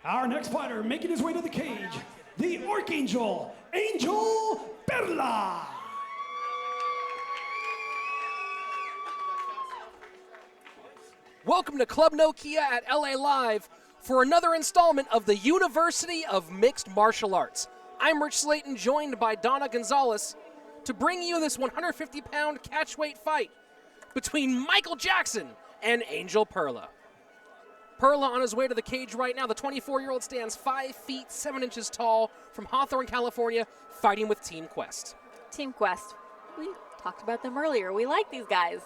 Our next fighter making his way to the cage, the Archangel, Angel Perla. Welcome to Club Nokia at LA Live for another installment of the University of Mixed Martial Arts. I'm Rich Slayton, joined by Donna Gonzalez, to bring you this 150-pound catchweight fight between Michael Jackson and Angel Perla. Perla on his way to the cage right now. The 24-year-old stands 5 feet 7 inches tall from Hawthorne, California, fighting with Team Quest. Team Quest. We talked about them earlier. We like these guys.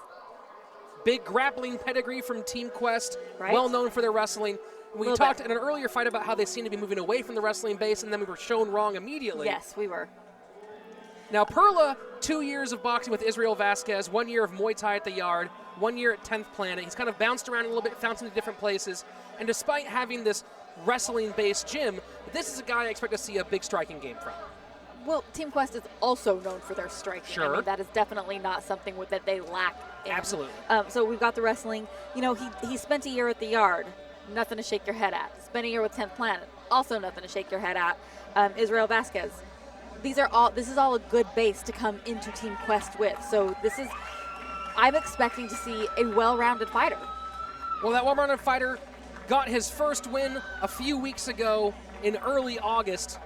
Big grappling pedigree from Team Quest, Right. well known for their wrestling. We Little talked bit. in an earlier fight about how they seem to be moving away from the wrestling base, and then we were shown wrong immediately. Yes, we were. Now, Perla, 2 years of boxing with Israel Vasquez, 1 year of Muay Thai at the Yard, 1 year at 10th Planet. He's kind of bounced around a little bit, found some different places. And despite having this wrestling-based gym, this is a guy I expect to see a big striking game from. Well, Team Quest is also known for their striking. Sure. I mean, that is definitely not something that they lack in. Absolutely. So we've got the wrestling. You know, he spent a year at the Yard. Nothing to shake your head at. Spent a year with 10th Planet. Also nothing to shake your head at. Israel Vasquez. This is all a good base to come into Team Quest with. So I'm expecting to see a well-rounded fighter. Well, that well-rounded fighter got his first win a few weeks ago in early August,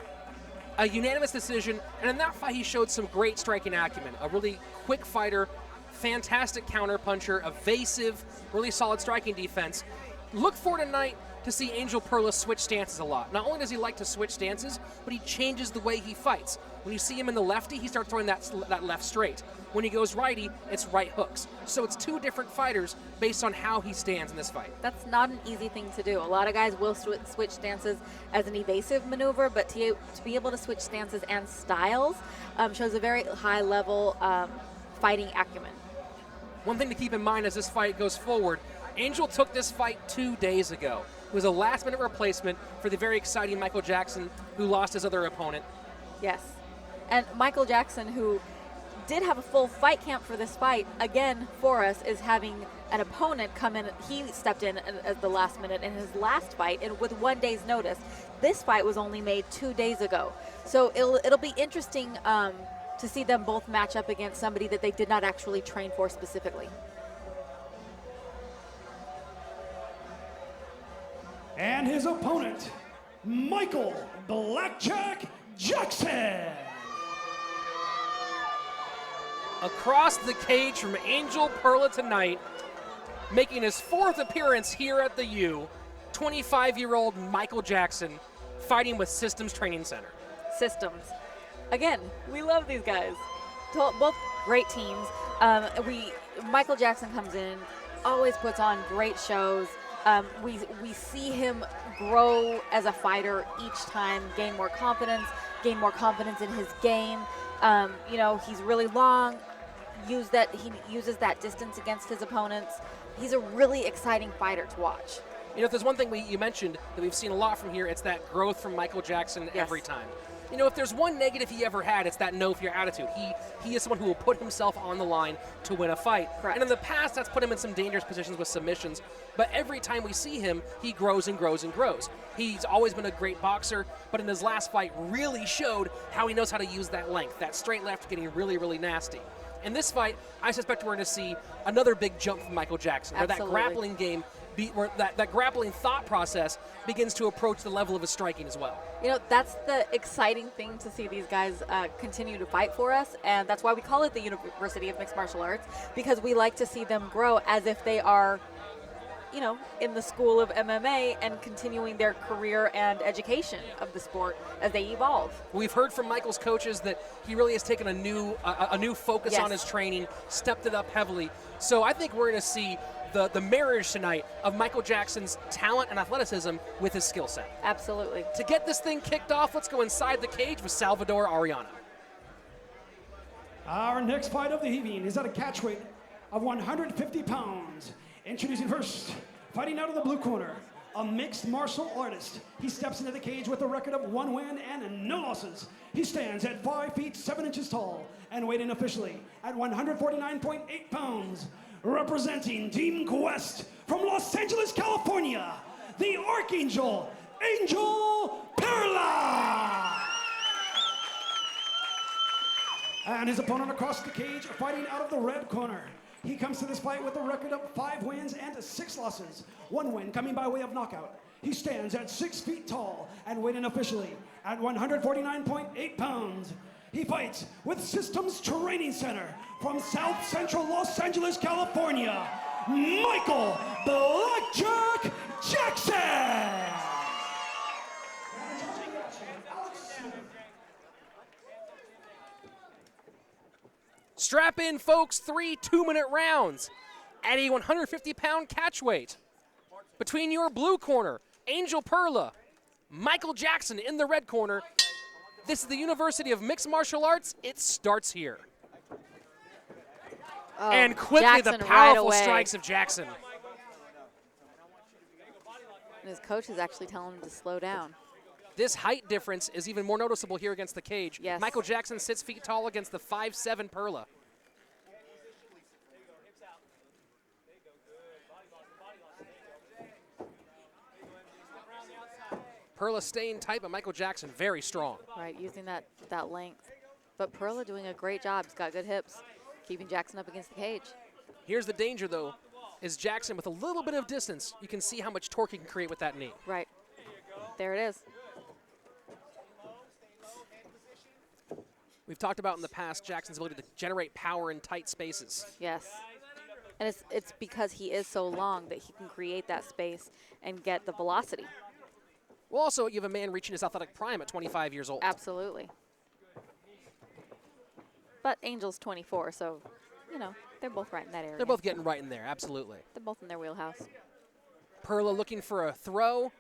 a unanimous decision, and in that fight he showed some great striking acumen. A really quick fighter, fantastic counter-puncher, evasive, really solid striking defense. Look for tonight to see Angel Perla switch stances a lot. Not only does he like to switch stances, but he changes the way he fights. When you see him in the lefty, he starts throwing that left straight. When he goes righty, it's right hooks. So it's two different fighters based on how he stands in this fight. That's not an easy thing to do. A lot of guys will switch stances as an evasive maneuver, but to be able to switch stances and styles shows a very high level fighting acumen. One thing to keep in mind as this fight goes forward, Angel took this fight 2 days ago. It was a last-minute replacement for the very exciting Michael Jackson, who lost his other opponent. Yes. And Michael Jackson, who did have a full fight camp for this fight, again, for us, is having an opponent come in. He stepped in at the last minute in his last fight and with 1 day's notice. This fight was only made 2 days ago. So it'll be interesting to see them both match up against somebody that they did not actually train for specifically. And his opponent, Michael Blackjack Jackson. Across the cage from Angel Perla tonight, making his 4th appearance here at the U, 25-year-old Michael Jackson, fighting with Systems Training Center. Systems. Again, we love these guys. Both great teams. Michael Jackson comes in, always puts on great shows. We see him grow as a fighter each time, gain more confidence in his game. He's really long. He uses that distance against his opponents. He's a really exciting fighter to watch. You know, if there's one thing you mentioned that we've seen a lot from here, it's that growth from Michael Jackson Yes. every time. You know, if there's one negative he ever had, it's that no fear attitude. He is someone who will put himself on the line to win a fight. Correct. And in the past, that's put him in some dangerous positions with submissions. But every time we see him, he grows and grows and grows. He's always been a great boxer, but in his last fight really showed how he knows how to use that length, that straight left getting really, really nasty. In this fight, I suspect we're going to see another big jump from Michael Jackson, where that Absolutely. grappling game, where that grappling thought process begins to approach the level of his striking as well. You know, that's the exciting thing to see these guys continue to fight for us, and that's why we call it the University of Mixed Martial Arts, because we like to see them grow as if they are, in the school of MMA and continuing their career and education of the sport as they evolve. We've heard from Michael's coaches that he really has taken a new focus Yes. on his training, stepped it up heavily. So I think we're going to see the marriage tonight of Michael Jackson's talent and athleticism with his skill set. Absolutely. To get this thing kicked off, let's go inside the cage with Salvador Ariana. Our next fight of the evening is at a catch weight of 150 pounds. Introducing first, fighting out of the blue corner, a mixed martial artist. He steps into the cage with a record of 1 win and no losses. He stands at 5 feet 7 inches tall and weighed in officially at 149.8 pounds. Representing Team Quest from Los Angeles, California, the Archangel, Angel Perla. And his opponent across the cage, fighting out of the red corner. He comes to this fight with a record of 5 wins and 6 losses. 1 win coming by way of knockout. He stands at 6 feet tall and weighing officially at 149.8 pounds. He fights with Systems Training Center from South Central Los Angeles, California, Michael Blackjack Jackson. Strap in, folks. 3 2-minute rounds at a 150-pound catch weight. Between your blue corner, Angel Perla, Michael Jackson in the red corner. This is the University of Mixed Martial Arts. It starts here. Oh, And quickly, Jackson the right powerful away. strikes of Jackson. And his coach is actually telling him to slow down. This height difference is even more noticeable here against the cage. Yes. Michael Jackson 6 feet tall against the 5'7" Perla. Perla staying tight, but Michael Jackson very strong. Right, using that length. But Perla doing a great job. He's got good hips, keeping Jackson up against the cage. Here's the danger, though, is Jackson with a little bit of distance. You can see how much torque he can create with that knee. Right. There it is. We've talked about in the past Jackson's ability to generate power in tight spaces. Yes. And it's because he is so long that he can create that space and get the velocity. Well, also, you have a man reaching his athletic prime at 25 years old. Absolutely. But Angel's 24, so, you know, they're both right in that area. They're both getting right in there, absolutely. They're both in their wheelhouse. Perla looking for a throw.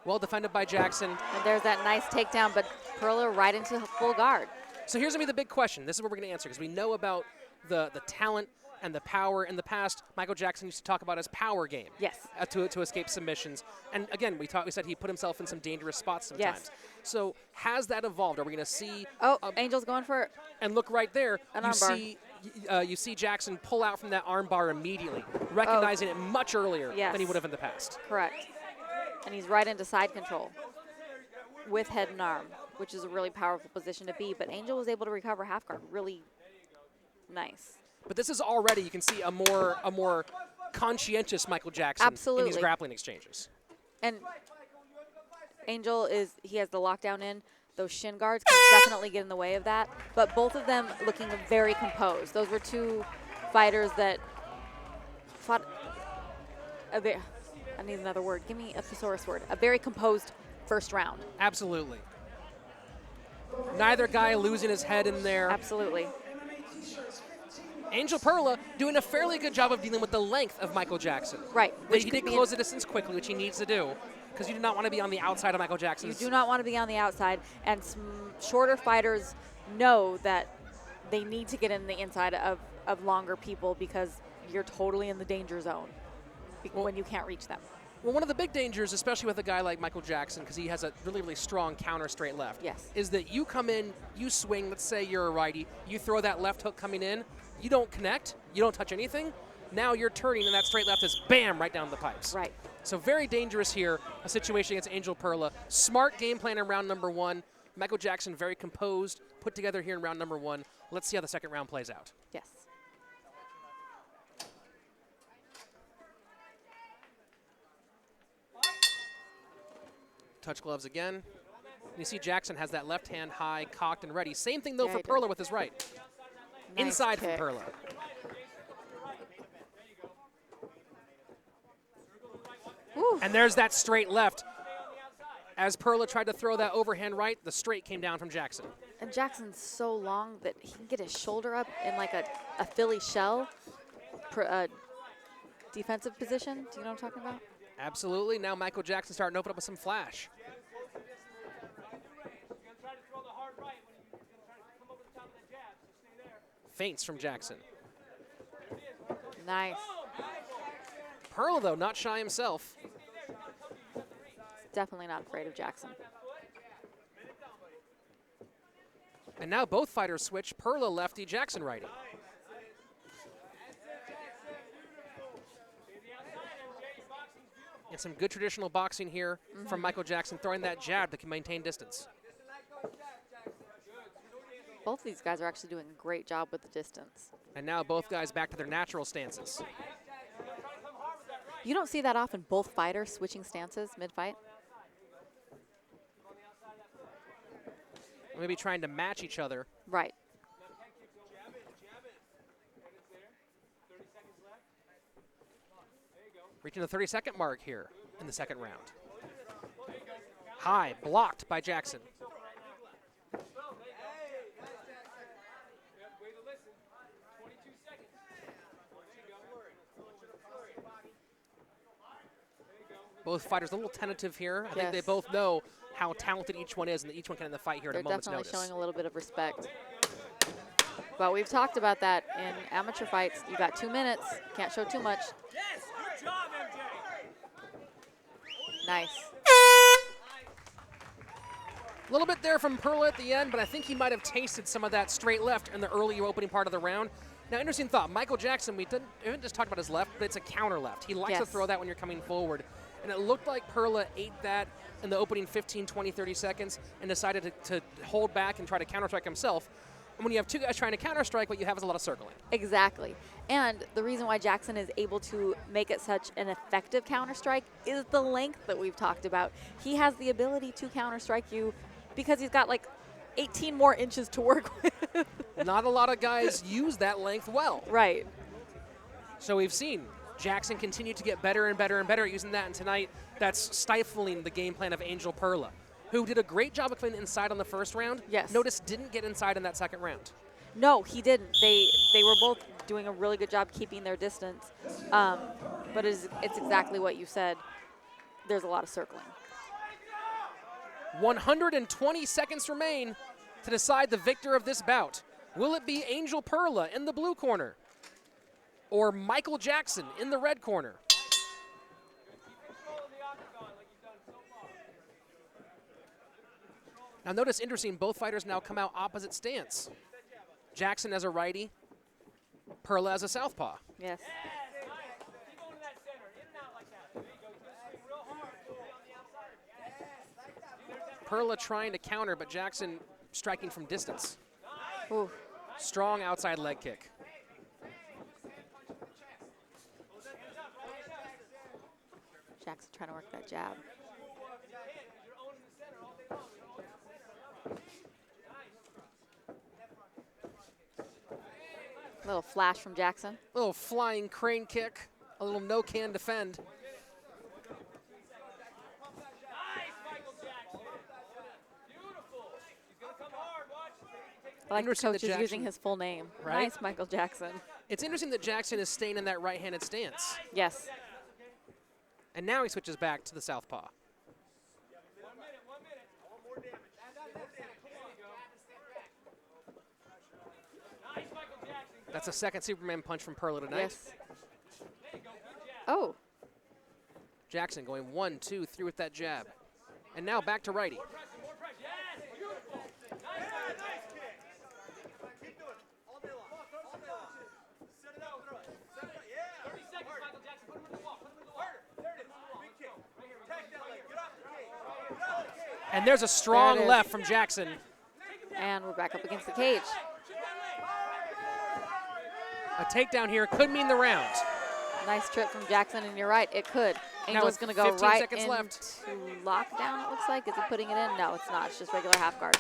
Well defended by Jackson. And there's that nice takedown, but Perla right into full guard. So here's going to be the big question. This is what we're going to answer because we know about the talent and the power. In the past, Michael Jackson used to talk about his power game. Yes. To escape submissions. And again, we said he put himself in some dangerous spots sometimes. Yes. So has that evolved? Are we going to see? Oh, Angel's going for it. And look right there. An you armbar. you see Jackson pull out from that armbar immediately, recognizing it much earlier Yes. than he would have in the past. Correct. And he's right into side control with head and arm, which is a really powerful position to be. But Angel was able to recover half guard really nice. But this is already, you can see a more conscientious Michael Jackson in Absolutely. these grappling exchanges. And Angel he has the lockdown in. Those shin guards can definitely get in the way of that. But both of them looking very composed. Those were two fighters that fought a bit. I need another word. Give me a thesaurus word. A very composed first round. Absolutely. Neither guy losing his head in there. Absolutely. Angel Perla doing a fairly good job of dealing with the length of Michael Jackson. Right. He did close the distance quickly, which he needs to do, because you do not want to be on the outside of Michael Jackson's. You do not want to be on the outside, and shorter fighters know that they need to get in the inside of longer people because you're totally in the danger zone when you can't reach them. Well, one of the big dangers, especially with a guy like Michael Jackson, because he has a really, really strong counter straight left, Yes. is that you come in, you swing, let's say you're a righty, you throw that left hook coming in, you don't connect, you don't touch anything, now you're turning and that straight left is bam, right down the pipes. Right. So very dangerous here, a situation against Angel Perla. Smart game plan in round number 1. Michael Jackson very composed, put together here in round number 1. Let's see how the second round plays out. Yes. Touch gloves again. You see Jackson has that left hand high, cocked and ready. Same thing though Yeah, for he Perla does. with his right. Nice Inside kick. from Perla. Woo. And there's that straight left. As Perla tried to throw that overhand right, the straight came down from Jackson. And Jackson's so long that he can get his shoulder up in like a Philly shell defensive position. Do you know what I'm talking about? Absolutely. Now Michael Jackson starting to open up with some flash. Feints from Jackson. Nice. Perla, though, not shy himself. Definitely not afraid of Jackson. And now both fighters switch. Perla lefty, Jackson righty. And some good traditional boxing here from Michael Jackson, throwing that jab that can maintain distance. Both of these guys are actually doing a great job with the distance. And now both guys back to their natural stances. You don't see that often, both fighters switching stances mid-fight. Maybe trying to match each other. Right. Reaching the 30-second mark here in the second round. High, blocked by Jackson. Both fighters a little tentative here. I think they both know how talented each one is, and that each one can end the fight here at a moment's notice. They're definitely showing a little bit of respect. But we've talked about that in amateur fights. You got 2 minutes, can't show too much. Yes, good job, MJ. Nice. A little bit there from Perla at the end, but I think he might have tasted some of that straight left in the early opening part of the round. Now, interesting thought. Michael Jackson, we haven't just talked about his left, but it's a counter left. He likes to throw that when you're coming forward. And it looked like Perla ate that in the opening 15, 20, 30 seconds and decided to hold back and try to counter-strike himself. And when you have two guys trying to counter-strike, what you have is a lot of circling. Exactly. And the reason why Jackson is able to make it such an effective counter-strike is the length that we've talked about. He has the ability to counter-strike you because he's got like 18 more inches to work with. Not a lot of guys use that length well. Right. So we've seen Jackson continue to get better and better and better at using that, and tonight that's stifling the game plan of Angel Perla, who did a great job of coming inside on the first round. Yes. Notice didn't get inside in that second round. No, he didn't. They were both doing a really good job keeping their distance. But it's exactly what you said. There's a lot of circling. 120 seconds remain to decide the victor of this bout. Will it be Angel Perla in the blue corner or Michael Jackson in the red corner? Now notice, interesting, both fighters now come out opposite stance. Jackson as a righty, Perla as a southpaw. Yes. Perla trying to counter, but Jackson striking from distance. Ooh. Strong outside leg kick. Jackson trying to work that jab. Little flash from Jackson. Little flying crane kick, a little no-can defend. I like the Interesting coach that is using Jackson- his full name. Right? Nice, Michael Jackson. It's interesting that Jackson is staying in that right-handed stance. Yes. And now he switches back to the southpaw. That's a second Superman punch from Perla tonight. Yes. Oh. Jackson going 1, 2, 3 with that jab. And now back to righty. And there's a strong left from Jackson. And we're back up against the cage. A takedown here could mean the round. Nice trip from Jackson, and you're right, it could. Angel's with going to go 15 right seconds into left. lockdown, it looks like. Is he putting it in? No, it's not. It's just regular half guard.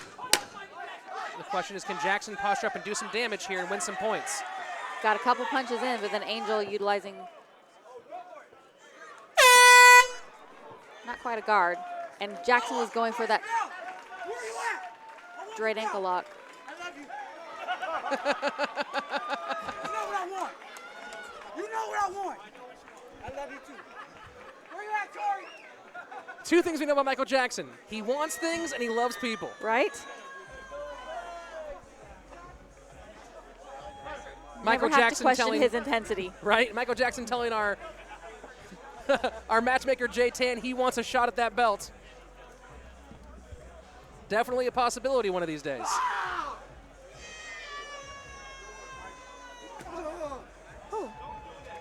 The question is, can Jackson posture up and do some damage here and win some points? Got a couple punches in, but then Angel utilizing not quite a guard. And Jackson was going for that straight ankle lock. I love you. You know what I want. You know what I want. I love you too. Where you at, Corey? Two things we know about Michael Jackson. He wants things and he loves people. Right? Michael Never have Jackson to question telling his intensity. Right? Michael Jackson telling our our matchmaker Jay Tan he wants a shot at that belt. Definitely a possibility one of these days. Ooh.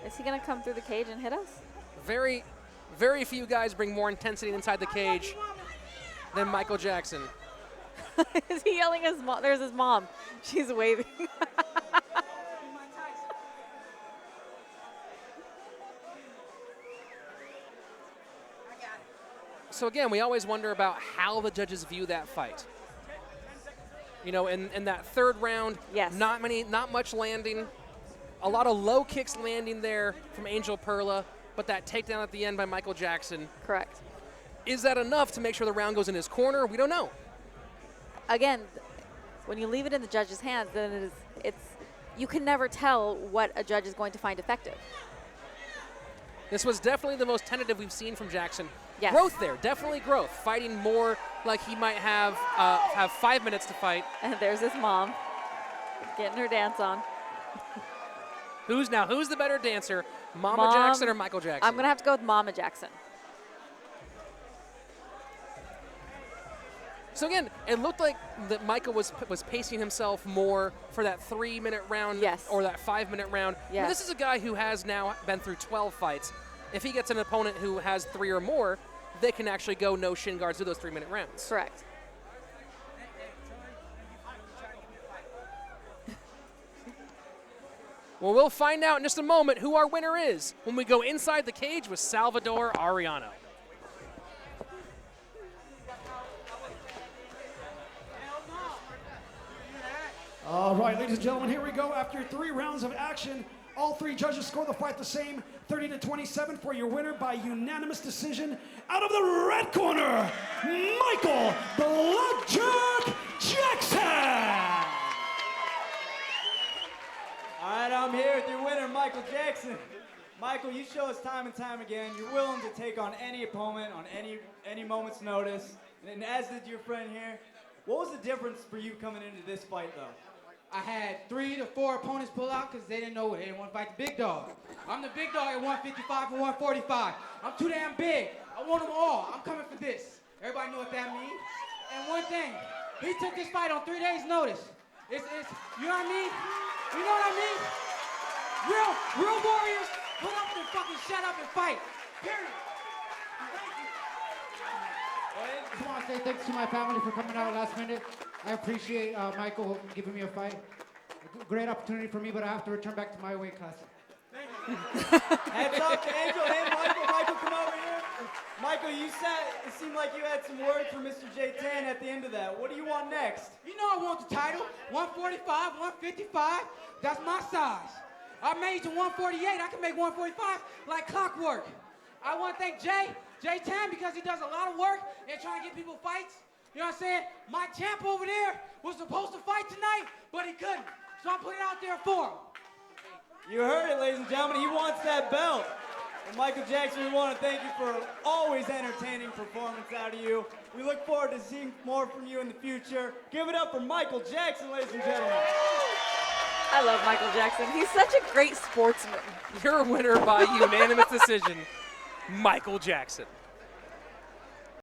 Is he going to come through the cage and hit us? Very Very few guys bring more intensity inside the cage than Michael Jackson. Is he yelling at his mom? There's his mom. She's waving. So again, we always wonder about how the judges view that fight. You know, in that third round, Yes. not much landing. A lot of low kicks landing there from Angel Perla, but that takedown at the end by Michael Jackson. Correct. Is that enough to make sure the round goes in his corner? We don't know. Again, when you leave it in the judge's hands, then you can never tell what a judge is going to find effective. This was definitely the most tentative we've seen from Jackson. Yes. Growth there, definitely growth. Fighting more like he might have 5 minutes to fight. And there's his mom getting her dance on. Who's the better dancer, Mama Mom. Jackson or Michael Jackson? I'm going to have to go with Mama Jackson. So again, it looked like that Michael was pacing himself more for that 3-minute round Yes. or that 5-minute round. I mean, Yes. this is a guy who has now been through 12 fights. If he gets an opponent who has 3 or more, they can actually go no shin guards through those 3-minute rounds. Correct. Well, we'll find out in just a moment who our winner is when we go inside the cage with Salvador Arellano. All right, ladies and gentlemen, here we go. After 3 rounds of action, all 3 judges score the fight the same, 30-27 for your winner by unanimous decision. Out of the red corner, Michael "BLACKJACK" Jackson. All right, I'm here with your winner, Michael Jackson. Michael, you show us time and time again you're willing to take on any opponent on any moment's notice, and as did your friend here. What was the difference for you coming into this fight, though? I had 3 to 4 opponents pull out because they didn't know it. They didn't want to fight the big dog. I'm the big dog at 155 and 145. I'm too damn big. I want them all. I'm coming for this. Everybody know what that means. And one thing, he took this fight on 3 days' notice. It's you know what I mean? You know what I mean? Real warriors, put up and fucking shut up and fight. Period. Thank you. I just want to say thanks to my family for coming out last minute. I appreciate Michael giving me a fight. A great opportunity for me, but I have to return back to my weight class. Heads up to Angel and Michael. Michael, come over here. Michael, it seemed like you had some words for Mr. J10 at the end of that. What do you want next? You know I want the title. 145, 155. That's my size. I made it to 148. I can make 145 like clockwork. I want to thank J10 because he does a lot of work in trying to get people fights. You know what I'm saying? My champ over there was supposed to fight tonight, but he couldn't. So I'm putting it out there for him. You heard it, ladies and gentlemen. He wants that belt. And Michael Jackson, we want to thank you for always entertaining performance out of you. We look forward to seeing more from you in the future. Give it up for Michael Jackson, ladies and gentlemen. I love Michael Jackson. He's such a great sportsman. Your winner by unanimous decision, Michael Jackson.